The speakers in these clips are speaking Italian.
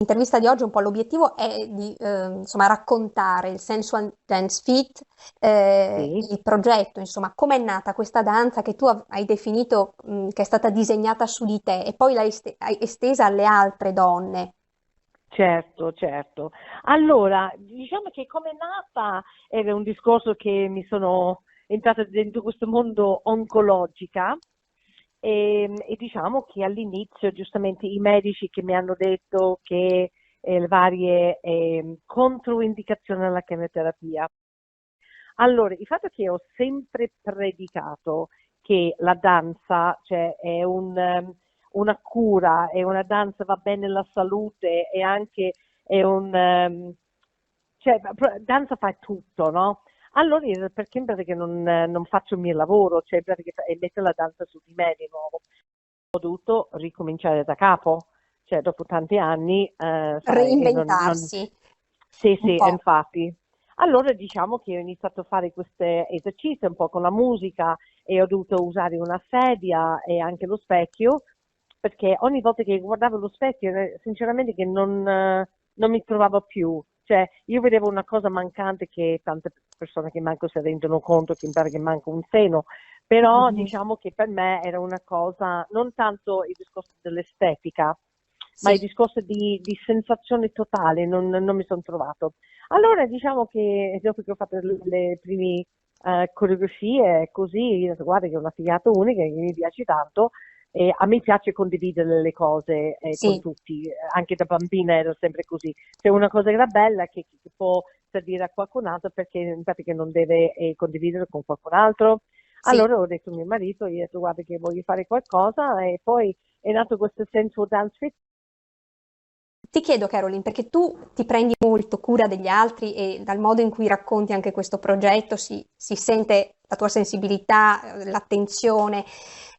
L'intervista di oggi un po' l'obiettivo è di insomma, raccontare il Sensual Dance Fit, Sì, il progetto, insomma, come è nata questa danza che tu hai definito che è stata disegnata su di te e poi hai estesa alle altre donne. certo, certo. Allora, diciamo che come è nata era un discorso che mi sono entrata dentro questo mondo oncologica e diciamo che all'inizio giustamente i medici che mi hanno detto che le varie controindicazioni alla chemioterapia. Allora, il fatto che ho sempre predicato che la danza, cioè, è una cura, è una danza, va bene la salute e anche è cioè, danza fa tutto, no? Allora, perché in pratica non faccio il mio lavoro, cioè in pratica e metto la danza su di me di nuovo. Ho dovuto ricominciare da capo, cioè dopo tanti anni, sai, e Reinventarsi sì, un sì, po'. infatti. Allora diciamo che ho iniziato a fare questi esercizi un po' con la musica e ho dovuto usare una sedia e anche lo specchio, perché ogni volta che guardavo lo specchio, sinceramente che non mi trovavo più. Cioè, io vedevo una cosa mancante che tante persone che manco si rendono conto che mi pare che manca un seno, però Mhm. diciamo che per me era una cosa, non tanto il discorso dell'estetica, ma il Sì. discorso di sensazione totale, non mi sono trovato. Allora diciamo che dopo che ho fatto le prime coreografie, così, io ho detto, guarda che è una figata unica, che mi piace tanto, e a me piace condividere le cose con Sì. tutti, anche da bambina ero sempre così. Se una cosa era bella che può servire a qualcun altro, perché infatti che non deve condividere con qualcun altro. Sì. Allora ho detto a mio marito, gli ho detto guarda che voglio fare qualcosa e poi è nato questo senso dance fit. Ti chiedo, Caroline, perché tu ti prendi molto cura degli altri e dal modo in cui racconti anche questo progetto si sente la tua sensibilità, l'attenzione,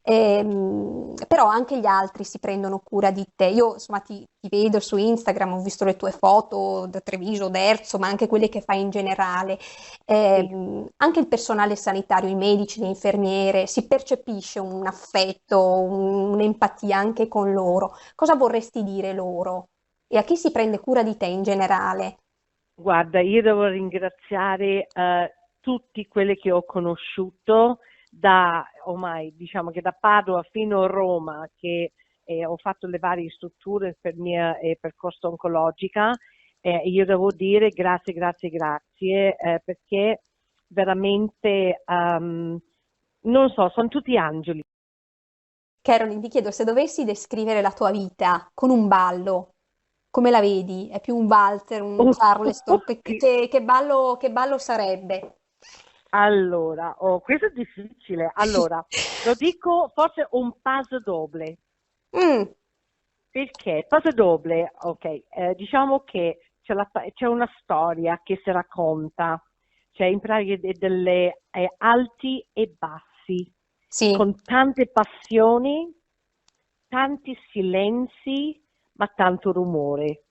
però anche gli altri si prendono cura di te. Io, insomma, ti vedo su Instagram, ho visto le tue foto da Treviso, Derzo, ma anche quelle che fai in generale. Sì. Anche il personale sanitario, i medici, le infermiere, si percepisce un affetto, un'empatia anche con loro. Cosa vorresti dire loro? E a chi si prende cura di te in generale? Guarda, io devo ringraziare tutti quelli che ho conosciuto da ormai, diciamo che da Padova fino a Roma, che ho fatto le varie strutture per il mio percorso oncologica. Io devo dire grazie, grazie, grazie, perché veramente, non so, sono tutti angeli. Caroline, ti chiedo se dovessi descrivere la tua vita con un ballo, come la vedi? È più un walzer, un charleston? Che ballo sarebbe? Allora, oh, questo è difficile. Allora, lo dico forse un paso doble. Mm, Perché? Paso doble, ok, diciamo che c'è una storia che si racconta, cioè in pratica delle alti e bassi, sì, con tante passioni, tanti silenzi, ma tanto rumore.